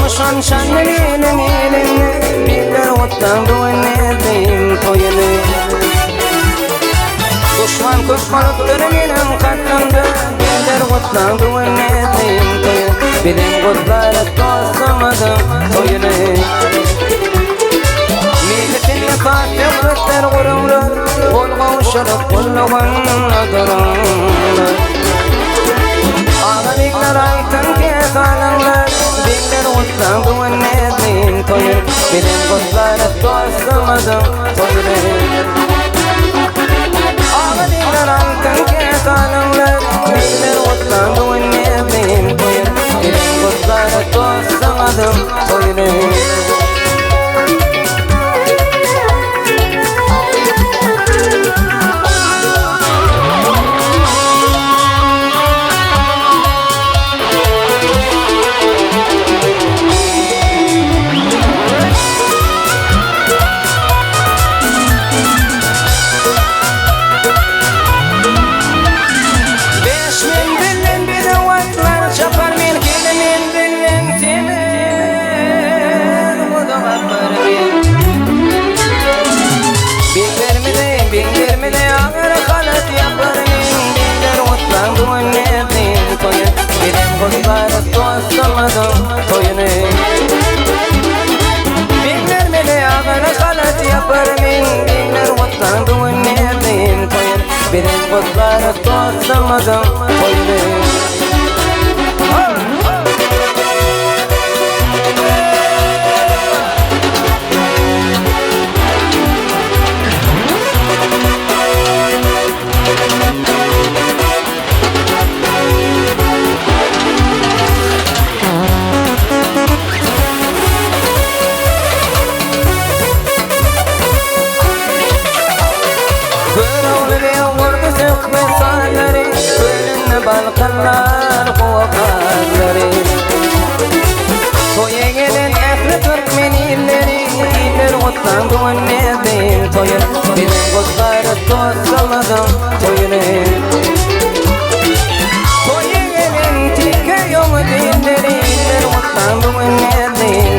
وشان شان ليلن بيقدر وطن دوين طويل دشمن كشمر منهم قتلند بيقدر وطن دوين طويل بدين قدر التصمد طويل ميلتين يفاتح وتر غرور والغو شرق والغن نظران أغنيك نرايتن كيف علمنا بيقدر وطن دوين طويل بدين قدر التصمد طويل أغنيك نرايتن كيف علمنا بيقدر وطن دوين طويل بدين قدر التصمد طويل بدين قدر التصمد طويل بالقلال قوقالري توي gelin ehli Türkmenileri iler وطن دوين طويل بدين قدر التصمد طويل توي gelin تيك يوم دينري iler وطن دوين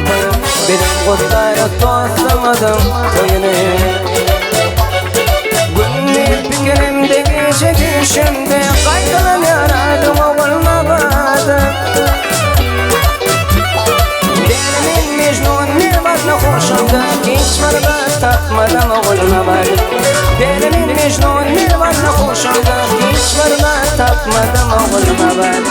طويل بدين قدر التصمد طويل şimdi kaydıran yaradım oğluna bağdı Delimin Mecnun Nirvan'la hoşumda hiç vardı tatmadım oğluna bağdı Delimin Mecnun Nirvan'la hoşumda hiç vardı tatmadım oğluna bağdı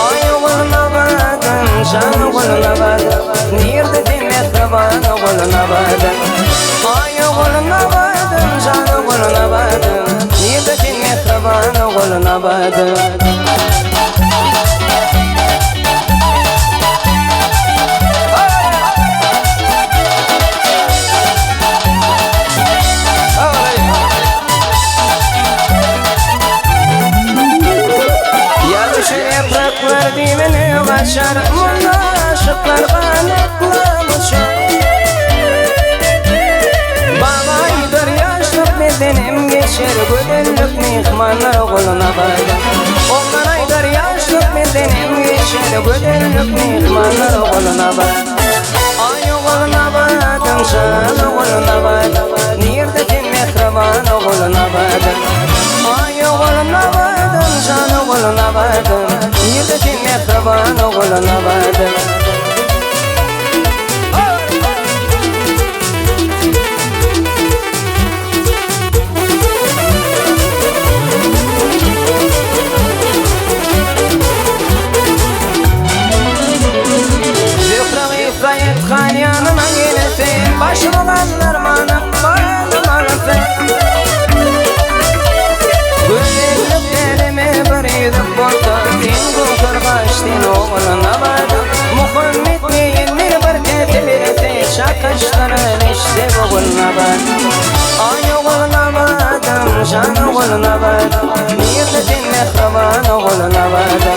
Ay oğluna bağdım can oğluna bağdı Nirdin mehriban oğluna bağdı Ay oğluna bağdım can oğluna bağdı Nirdin mehriban oğluna bağdı Şar münafıklar kanatlamış Babaydır yaşlık bedenim geçer Güdüllük mihmanlar koluna bağlı Onlar aydır yaşlık bedenim geçer Güdüllük mihmanlar koluna bağlı Ay koluna bağdım şanı koluna bağlı Nirdin mehriban koluna bağlı Ay koluna bağdım şanı koluna bağlı Nirdin mehriban koluna bağlı Yanıma gelesin başımalar manım bağlı manısı Gülleliklerime bir yuduk borsa Sen kultur kaçtın oğluna bağlı Muhammed meyinler bir teti birisi Şakışların işte oğluna bağlı Ay oğluna bağdım can oğluna bağlı Niyetin mehriban oğluna bağlı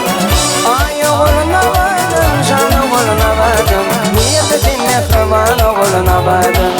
Ay oğluna bağdım can oğluna bağlı Niyetin mehriban oğluna bağlı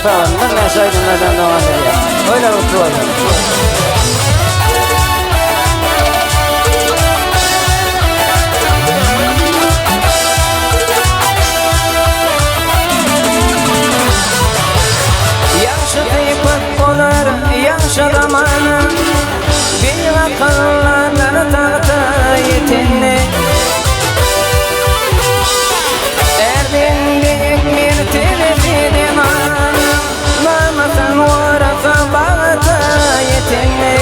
Mustafa من شاهد المدن دوام دريا ولا وطول Yaşadamana bir akıllarına tahta yetinli Erdin büyük bir telefidin Namasın varafa bağta yetinli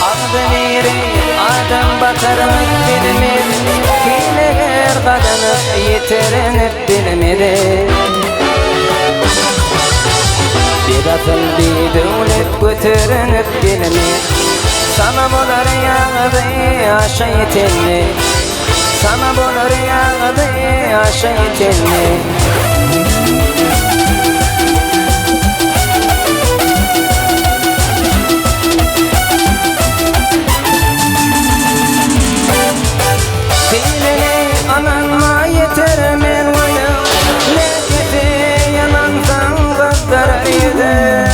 Adı biri adam batarmak bilmir Hileler kadını yitirenip bilmedi Bidatın bir devlet götürünüp gelini Sana bular yağdı aşağı yetinli Sana bular yağdı aşağı yetinli Dilini ananma yetermen vayım Leketi yanansan kaddarıydı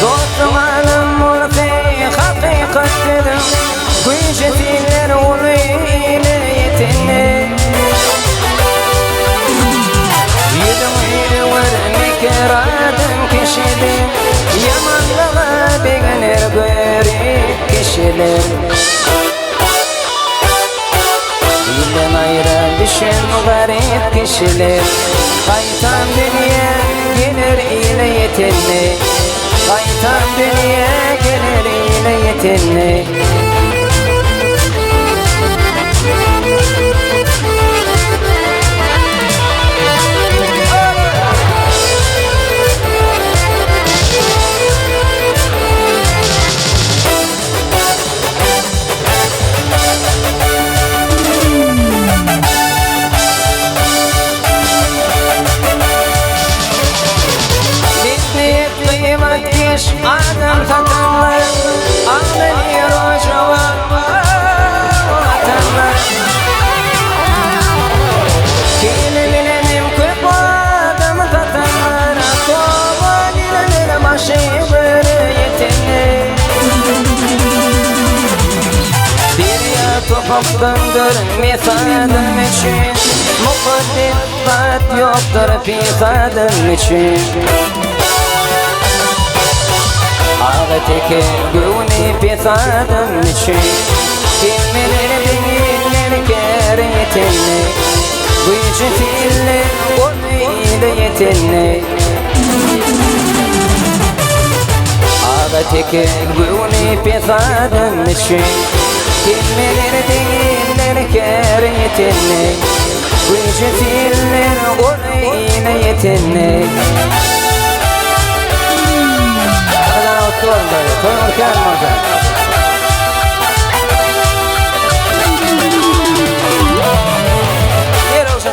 Dostum alım mulki hakikat dedim Gücetiler ulu ile yetinli Yüdüm var mikiradım kişidir Yamanlığa beğenir garip kişiler İlden ayrı düşen garip kişiler Kaytan dünya gelir ile yetinli Kaytan dünya gelir ile yetinli Adam satanlar Ağlayır o vatanlar Kili bilenim kırk adam satanlar Kova dilenir başı böyle yetinli Bir ya topaktandır misadım için Mukaddifat yoktur fisadım için Ağateke güvni pisadım için Kimmeler değiller kâr yetinli Gücü filler onu ile yetinli Ağateke güvni pisadım için Kimmeler değiller kâr yetinli Gücü filler onu ile yetinli Koyun gelmedi. Yer olsun.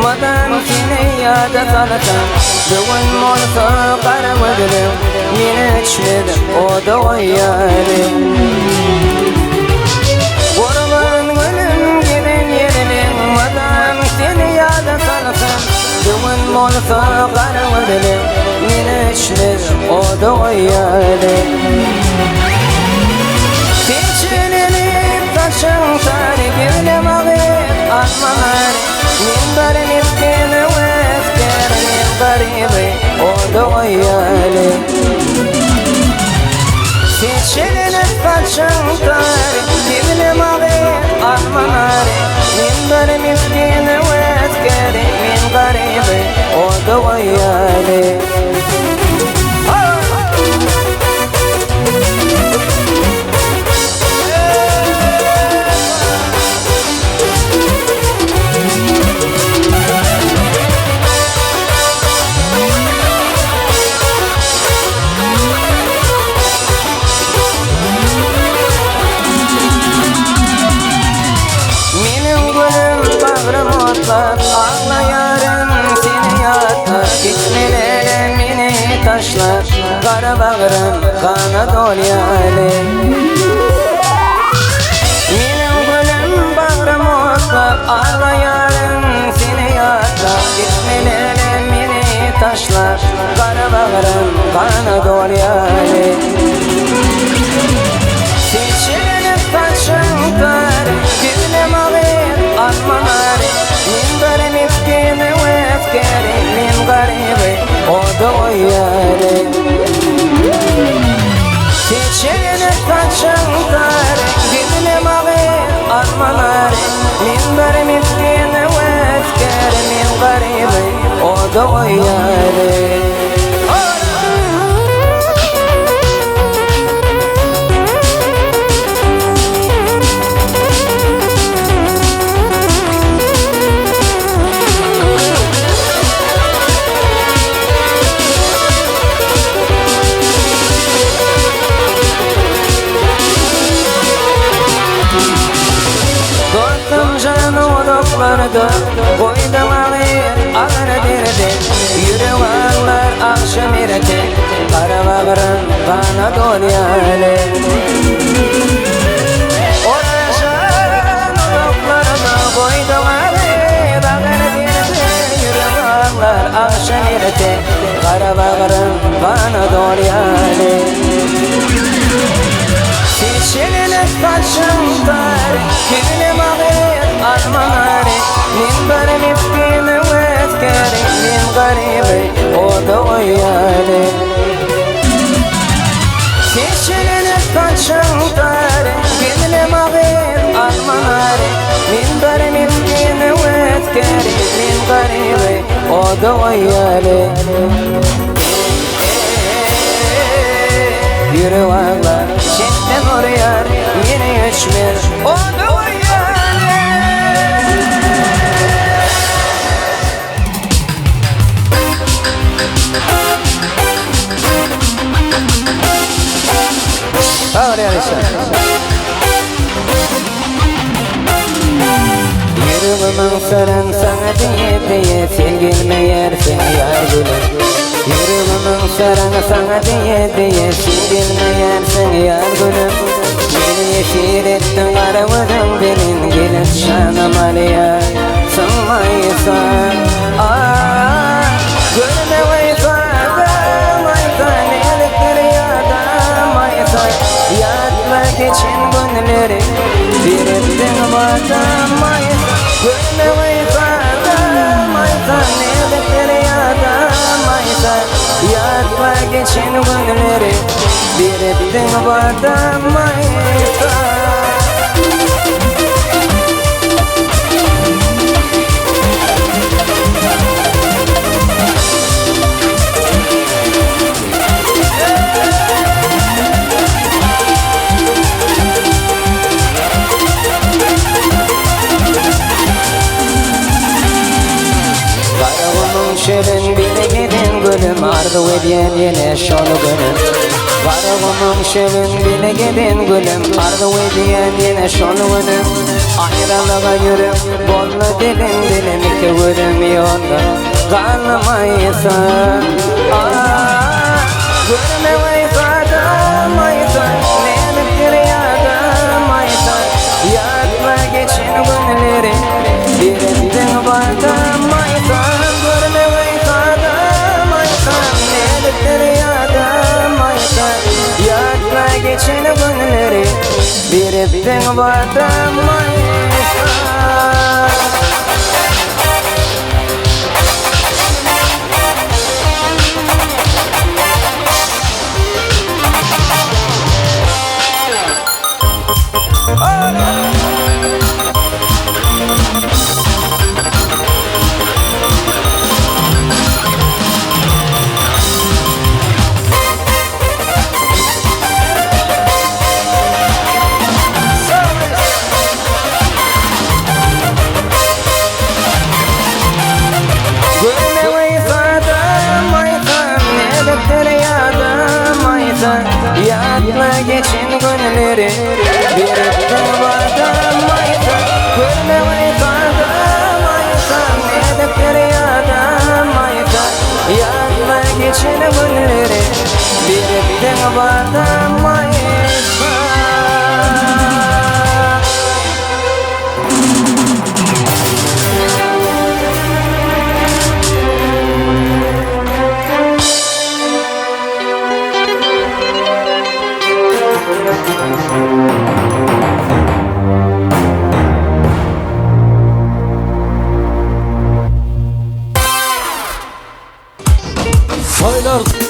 Madem seni yada salatam Dövün molsa qaravadilim Meni içmedim o da oyyalim Kurban gülüm giden yerilim Madem seni yada salatam Dövün molsa qaravadilim Meni içmedim o da oyyalim Seçilelim taşın tarifine mağib Atmalar Minbarin iskini veskerin garibi O da oyyalim Seçilelim taşın tarifine mağib Atmalar Minbarin iskini veskerin garibi O da oyyalim bağrım otlar Ağlayarım seni yatlar Gitmelere mini taşlar Kara bağrım kana dolyali Benim gülüm bağrım otlar Ağlayarım seni yatlar Gitmelere mini taşlar Kara bağrım kana dolyali Seçilenip taşınlar Gülüm ağır armalar Min garip ifkini ve efkari Min garibi o doyari Seçilenip taşınlar Gülüm ağır armalar Min garip ifkini ve efkari Min garibi o doyari Koydum ağır ağır derdi Yürü ağlar akşam irti Kara bağrım bana dolyali Oraşan odaklarına koydum ağır ağır derdi Yürü ağlar akşam irti Kara bağrım bana dolyali Seçilenip taşınlar Gülüm ağır armaları Min garip ifkini ve efkari Min garibi o doyali Seçilenip taşınlar Gülüm ağır armaları Min garip ifkini ve efkari Min garibi o doyali Yürü ağlar Çekten oraya Yine geçmir O doyali Yürümün sarın sana diye diye Sen gelmeyersin yar gülüm Yürümün sarın sana diye diye Sen gelmeyersin yar gülüm Beni yeşil ettin aramızın benim Gelin şanım aliya Sınmaysan Gülme vaysan Maysan Elikleri yadam Maysan Yatmak için günleri Bir ettin vatan Maysan Gülme vaysan Maysan Elikleri yadam Maysan Yatmak için günleri Bir ettin vatan Maysan Şirin bile gidin gülüm Arzu ediyen yine şonu gülüm Varığımın şirin bile gidin gülüm Arzu ediyen yine şonu gülüm Ayrılığa yürüm Bollu dilim dilim iki gülüm yolda Kalmaysan Gülme vaysan Maysan Neliktir yada Maysan Yatmak için günleri Bir ettin vardan Maysan Geçen günleri bir ettin vardan Maysan Yatma geçin günleri Bir ettin vardan Maysan Gülme vaysan içine gönülleri bir de badamaysa. Soylar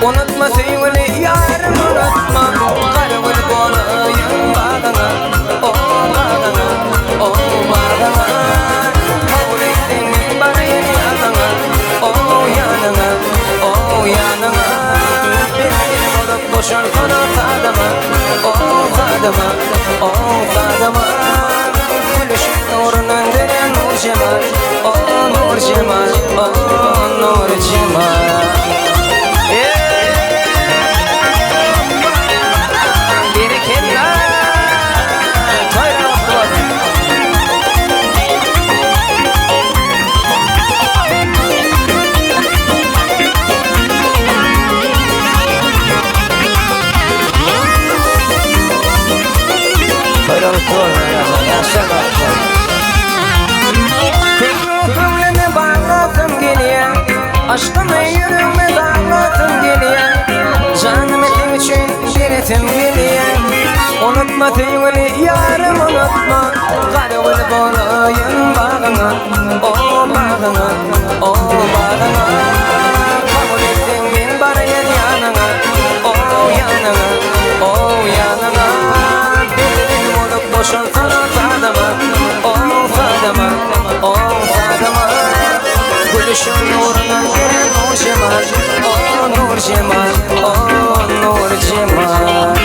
unutma sevgili yarım unutma Karıvır bolayım bağdana O bağdana O bağdana Mavreydin bana yeni yanına O yanına O yanına Benim olup boşan konu tadıma O tadıma O tadıma Gülüşün nurunun denen nur cemal O nur cemal O nur cemal Ruhumla bağladım geliyor Aşkımı yüreğime dağladım geliyor Canım etin için diretim geliyor Unutma sevgili yarım unutma Karıvır bolayım bağına O bağına O bağına Kabul ettim ben bana yeni yanına O yanına O yanına Benim olup boşan sana tadıma O tadıma O tadıma Gülüşün nurundan gelen nur cemal O nur cemal O nur cemal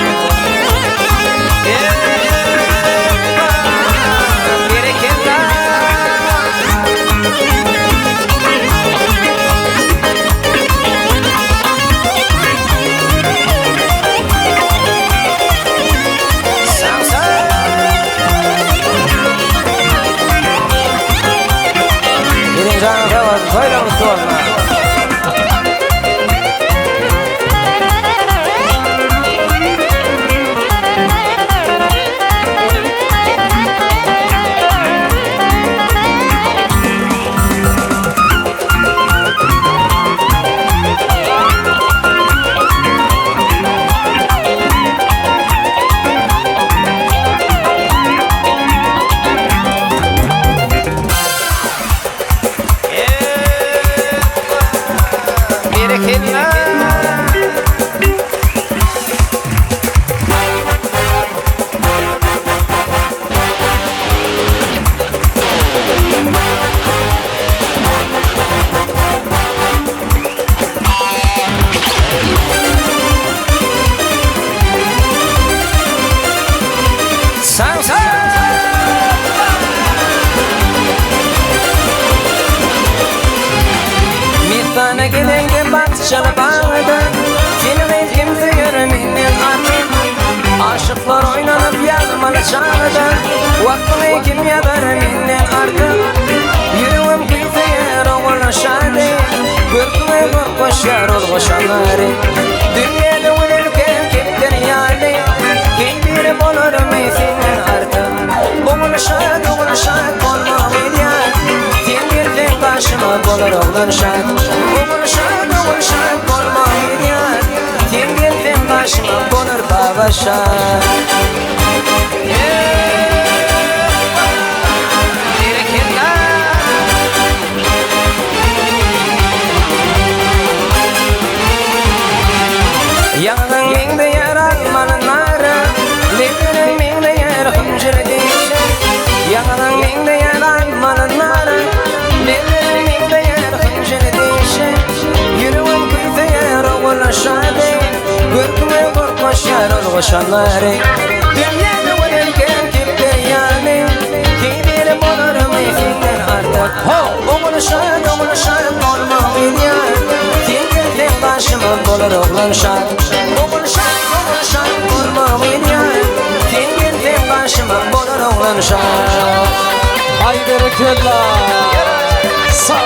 Mitana gidenge bahçeli bağda Kelime kimse yürüminin artık Aşıklar oynanıp yanmalı çağda Vaktini kim yadar minnen artık Yürüvüm kimse yer oğul şadi Gürkme gürkoş yar ol boşanları Dünyada ölürken kimdir yani Kim biri bulur meysinden artık Oğul şad olma milyan Kim bir karşıma bulur oğul şad Oğul şad olma milyan Kim bir karşıma bulur baba şad Yanın minde yer almanın narı Lekinin minde yer hıncır değişir Yanın minde مال النار للمين بير خنجر ديشة يروم كيفير والشادي قرقم قرق الشار الغشالاري دنيا نور الكام كبرياني كبير مرمي في الأرض أمر شاد نورما ويديان تنقل تنقاش من دولار أغلان شاد أمر شاد نورما ويديان تنقل تنقاش من دولار أغلان شاد Hay berekeler. Sağ ol.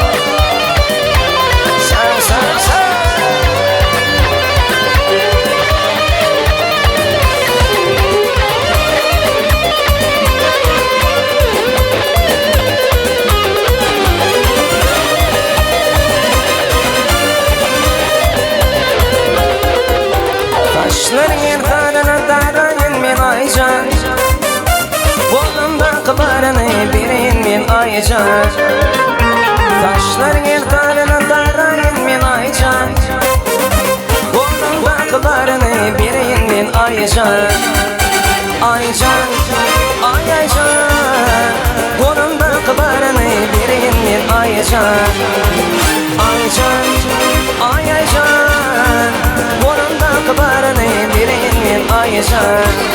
Taşların karına darayın min aycan Kolumda kıbarını birin min aycan Taşların karına darayın min aycan Kolumda kıbarını birin min aycan Aycan, ay aycan Kolumda kıbarını birin min aycan Aycan, ay aycan Kolumda kıbarını birin min aycan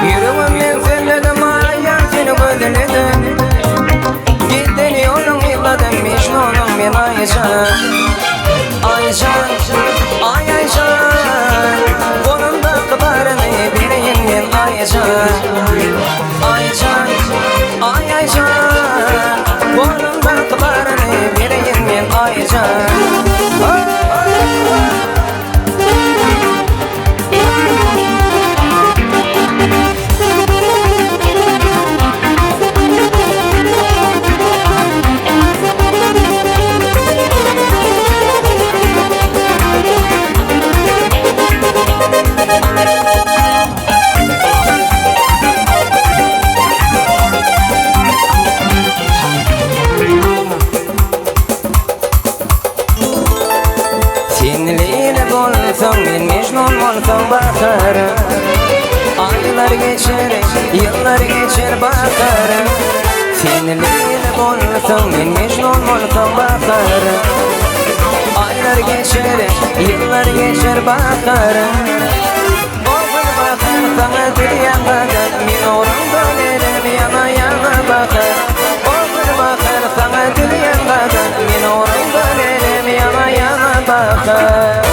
Yüreğimden felledim hayatını gözledim Gittin yolun yılladım mecnunum ben Aycan Aycan, ay Aycan Kolumda kıbarını biriyim ben Aycan Aycan, ay Aycan Kolumda kıbarını biriyim ben Aycan Men mecnun olsam bakarım Aylar geçer, yıllar geçer bakarım Seninle olsam men mecnun olsam bakarım Aylar geçer, yıllar geçer bakarım Oğul bakar sana dünyada Men orumda neler yana yana bakar Oğul bakar sana dünyada Men orumda neler yana yana bakar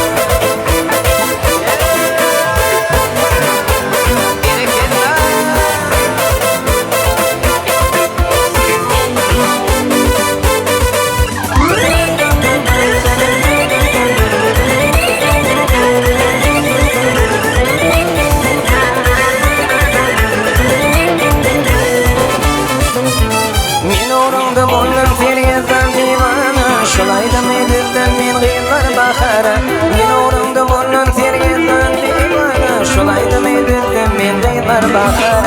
Şolaydım edildim men gıylar bakara Men orumda bolun tergetdan divana Şolaydım edildim men gıylar bakara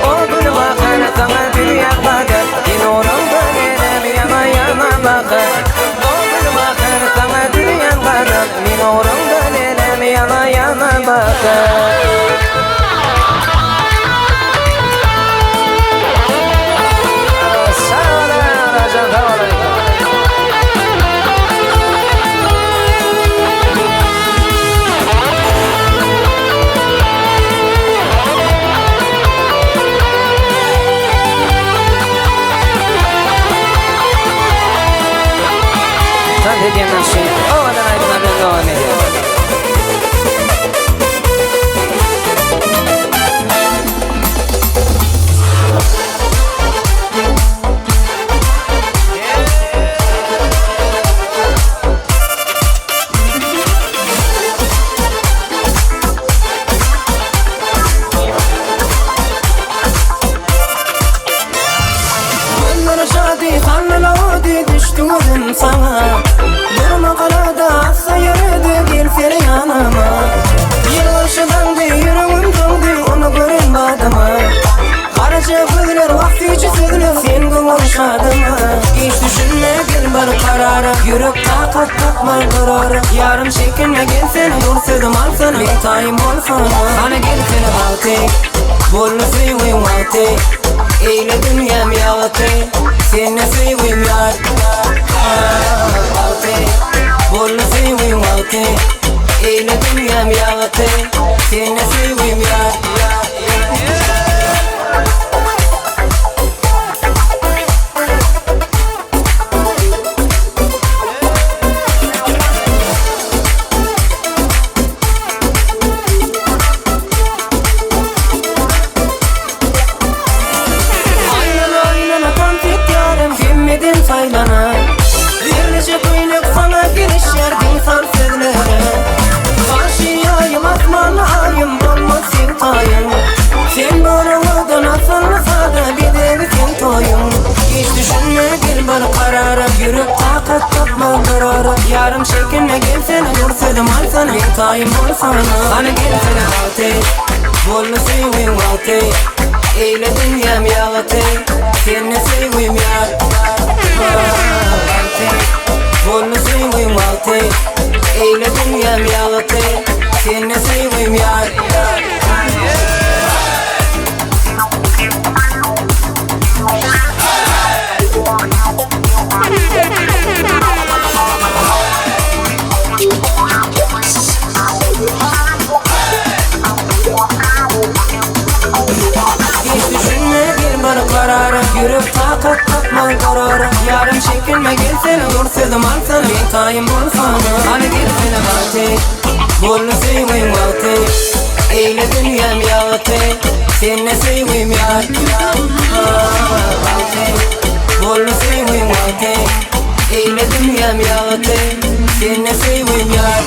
Oğul bakara sana dünya bakar Men orumda nerem yana yana bakar Oğul bakara sana dünya bakar Men orumda nerem yana yana bakar Sağ olun Rajan Tavalayım takat takmay kararı. Yarım şekinle gel seni dursadım al sana bir tayim olsana. Hani gel seni haltek bollu suyum haltek. Eyle dünyam yağıtek seni suyum yar haltek. Bollu suyum haltek. Eyle dünyam yağıtek seni suyum yar. Saylana birlice kuynak sana giriş yerdin sarsızları. Karşıyayım asmanlı ayım dolma sevtayım. Sen bana vurdun asıllı sada bir de bizim toyum. Hiç düşünme gel bana karara yürüp takat tapma karara. Yarım şekinle gelsene dursadım al sana bir tayım olsana. Hani gelsene haltek bollu sevim haltek. Eyle dünyam yağıtek seni sevim yar. Bollu suyum haltek. Eyle dünyam yağıtek seni suyum yar. Karara yürüp takat takmay karara. Yarım şekinme gel seni dursadım al sana bir tayim olsana. Hani gel seni haltek bollu suyum haltek. Eyle dünyam yağıtek seni suyum yar haltek. Bollu suyum haltek. Eyle dünyam yağıtek seni suyum yar.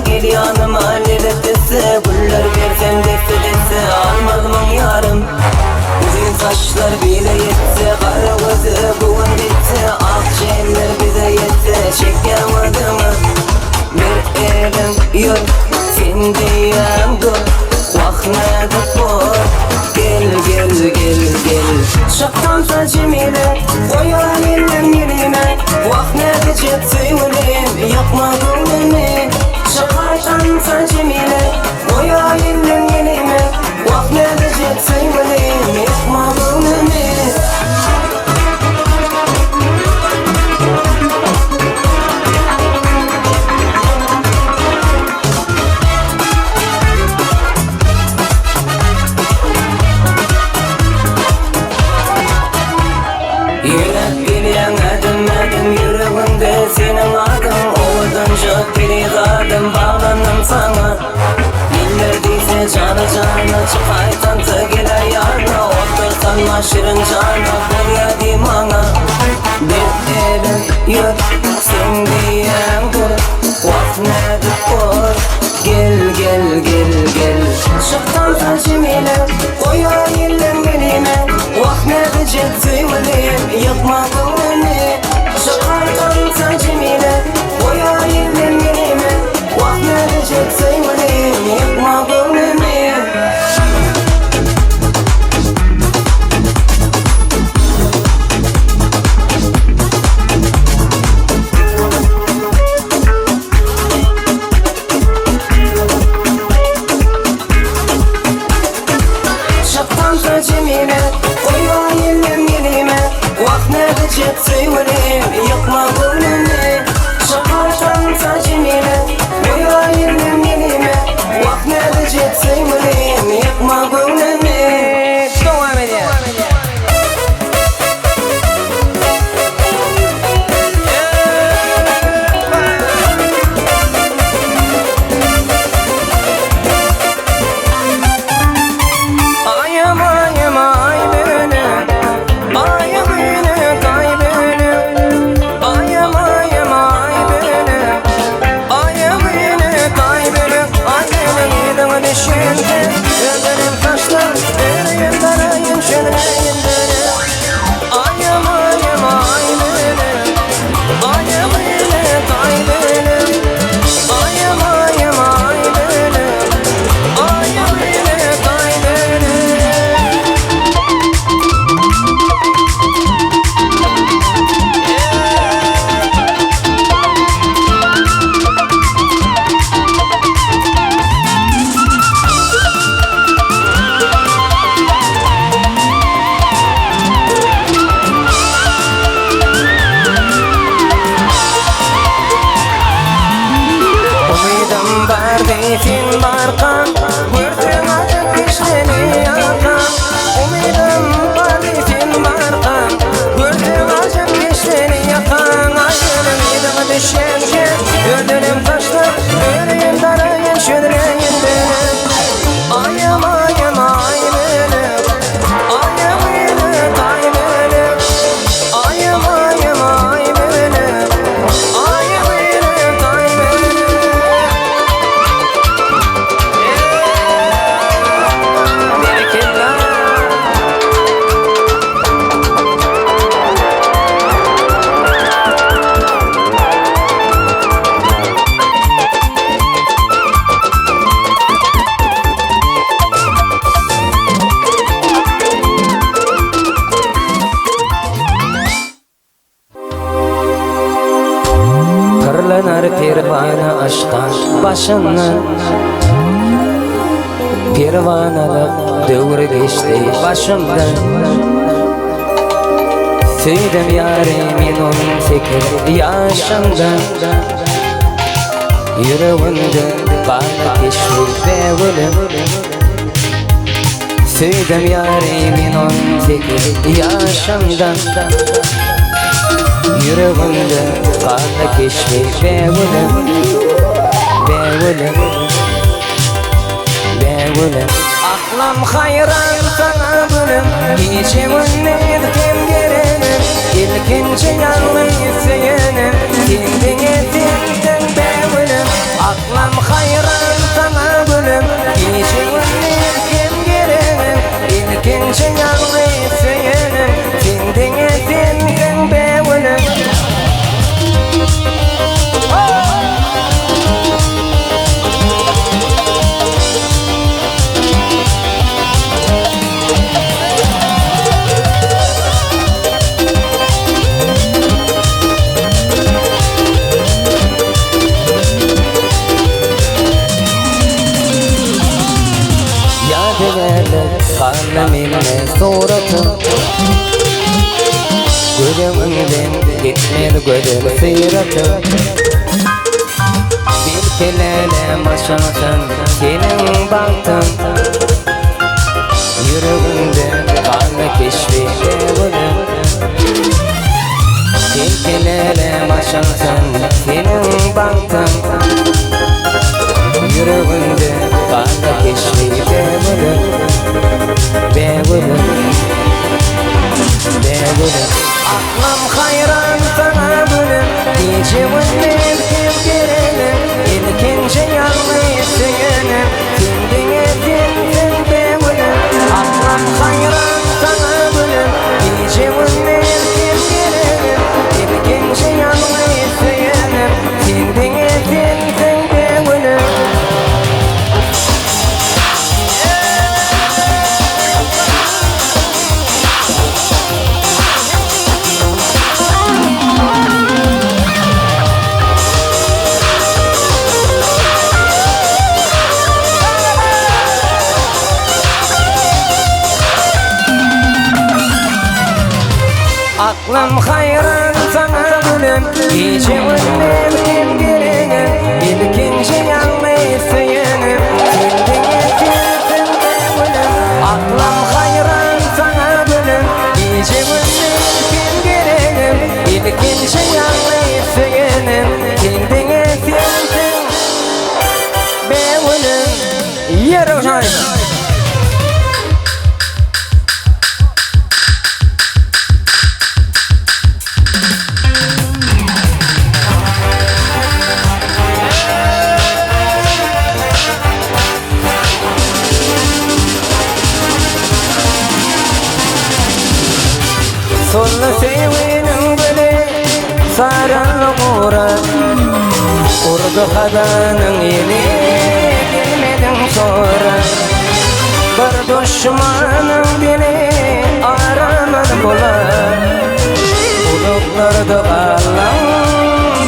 Gel yanıma neredeyse güller versen dese almadım yarım. Uzun saçlar bile yetse kara gözü bugün bitse. Akşamlar bize yetse çekemedim mı? Bir elim yok sen diyem dur. Vaknadık var gel gel gel gel. Şaktan saçımıyla koyan elim yerime. Vaknadı cepsi olayım yakma gönlümü. Şakaytan saçımıyla koyan elim yerime. Vaknadı cepsi olayım yakma gönlümü. Yürek bilen adım yüreğimde senin adın. Oğudunca perizadım bağlandım sana. Yillerdiyse canı cana çıkaytan tıgıla yana. Otursan maşırın cana buraya dimana. Bir elim yok sen diyen dur. Vaknadık var gel gel gel gel. Şıktan saçımıyla koyan elim elime. Vaknadı cepsi olayım yakma gönlümü. Şıktan saçımıyla koyan elim elime. Vaknadı cepsi olayım yakma gönlümü. şansa cemile Koyva yellem yelime Vakne gıcet seyvelim Yıkma gönlümü Şakar şansa cemile Koyva yellem yelime Vakne gıcet seyvelim Yıkma gönlümü Devam edelim. Fin barkan, gördüğüm acık işleri yakan Umidim var fin barkan, gördüğüm acık işleri yakan Ayrılım yedime düşerken, gördüğüm taşlar Yüreğim darayın, şödreyin benim Ayım ayım ay benim Ayım benim ay benim Ayım ayım ay benim Ayım benim ay benim Kırlanar pervana aşkın başını Pervanalık dövr geçti başımdan Tüydüm yarimin onun fikir yaşımdan Yüreğimde bana keşfi beğelim Tüydüm yarimin onun fikir yaşımdan Yüreğimde kanla keşfi beğelim Beğelim Beğelim Aklım hayran sana bölüm İçimin etkim gerenim İlkinci yanlıyı seyenim Kendine tindin beğelim Aklım hayran sana bölüm İçimin etkim gerenim İlkinci yanlıyı seyenim Kendine tindin beğelim Kalleminle suratım Gözümden gitmedi gözüm sıyratım Bir kelele başlasın senin baktın Yüreğimde kanlı keşfi beğenim Bir kelele başlasın senin baktın Yüreğimde kanlı keşfi beğenim Beğenim Aklım hayran sana bölüm İçimin etkim gerenim İlkinci yanlıyı seyenim Kendine tindin beğenim Aklım hayran sana bölüm İçimin etkim gerenim İlkinci yanlıyı seyenim Kendine tindin beğenim Aklım hayran sana gülüm, gece önüm kim girenim, ilkinci yanmayı söylenim, kendine tüyütüm gülüm. Aklım hayran sana gülüm, gece önüm kim girenim, ilkinci yanmayı söylenim, kendine tüyütüm gülüm. Yer hocam. Solla sevinin gülü saran uğran, urdu hadanın yeli gelmedin sonra. Bir düşmanın beni aramadı bular, buluklarda ağlam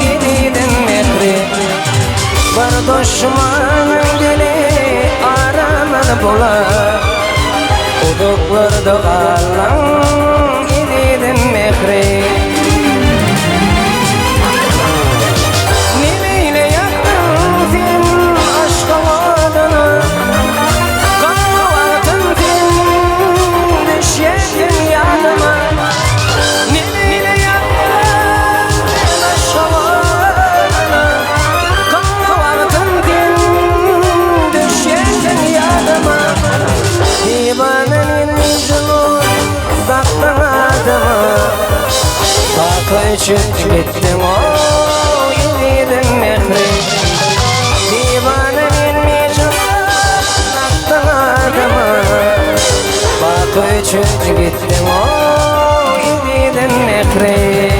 gididin mekri. Bir düşmanın beni aramadı bular, buluklarda ağlam mekri. Neyle yaktın sen aşk adına, kalmadın sen düşerdin yanıma. Neyle yaktın aşk adına, kalmadın sen düşerdin yanıma. Divanın yüzünü baktın adıma, bakı içip gittim o yedidin mekri. Divanın yüzünü baktın adıma, bakı içip gittim o yedidin mekri.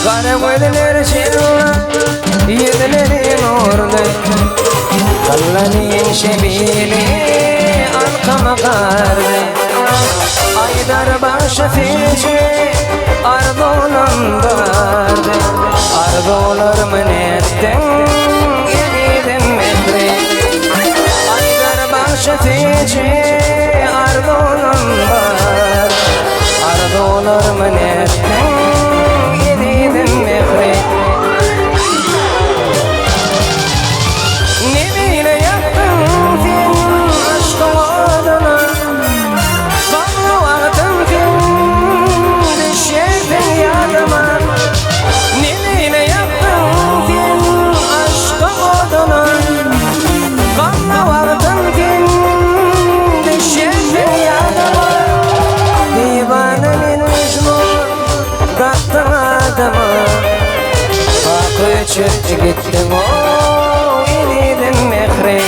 Kara gözler çilla, yedilerin ordu, kallanin şebili arkama kardı. Aydar başı feci ardonum vardı, ardolarımın ettin yedidim mekri. Aydar başı feci ardonum vardı, ardolarımın ettin yedidim mekri. Neyle yaktın sen aşk adına, kalmadın sen düşerdin yanıma. Neyle yaktın sen aşk adına, kalmadın sen düşerdin yanıma. Divanın mecnun bıraktın adıma, bakı içip gittim o yedidin mekri.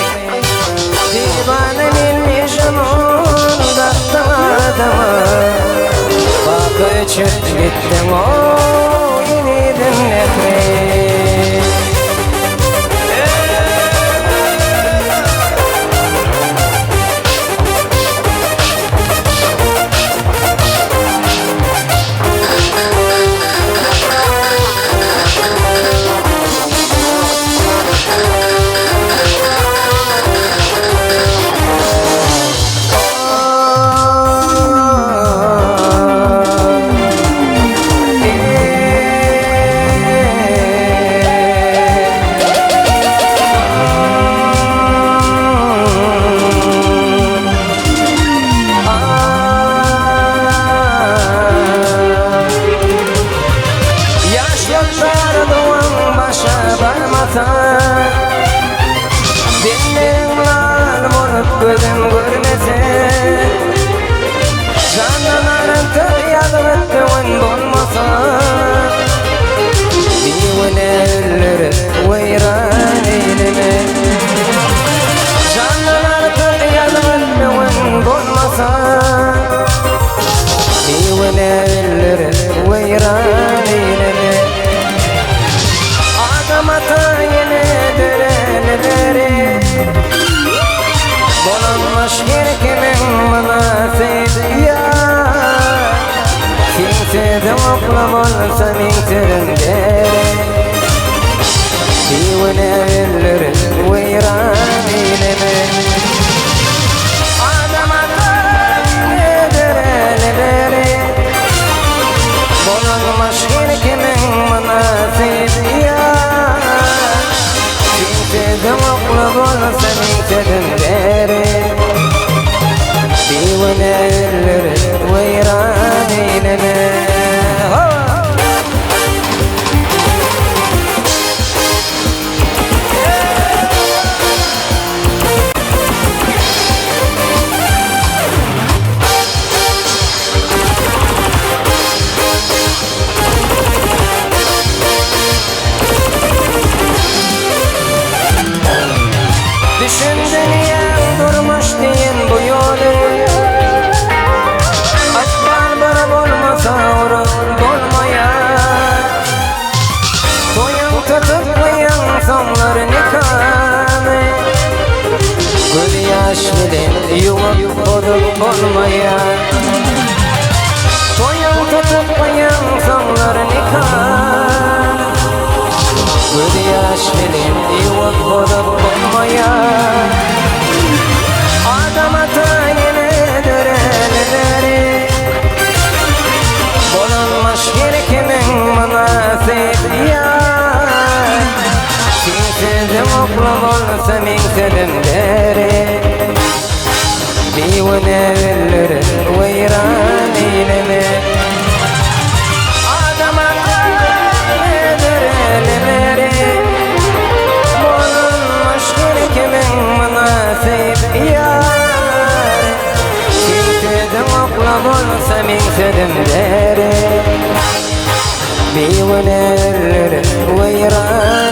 Divanın mecnun bıraktın adıma, bakı içip gittim o yedidin mekri. Gözüm görmese, canlarım kıyafetlerin bulmasa, divanelleri veyran eyleme. Canlar kıyafetlerin مشكلك من مناسب يا كنت دوقلم الفمين ترندير في ونالر ويراني لمن عدم ندر لبري بولن مشكلك من مناسب يا كنت دوقلم الفمين ترندير في ونالر ويراني لمن Düşündün ya durmuş diyen bu yolu Aşklar bana olmasa uğrun dolmaya Toyun tutuklayan sonlar nikahı Gül yaş bilin yuvuk olup olmaya Toyun tutuklayan sonlar nikahı Gül yaş bilin yuvuk olup olmaya Adam atayını döreleri Bulunmuş bir kimin münasip yar Kimsizim oklum olsa min selimleri Bir vünevilleri veyran eylemi Adam atayını döreleri olsa min selimleri Bir ونالر ويران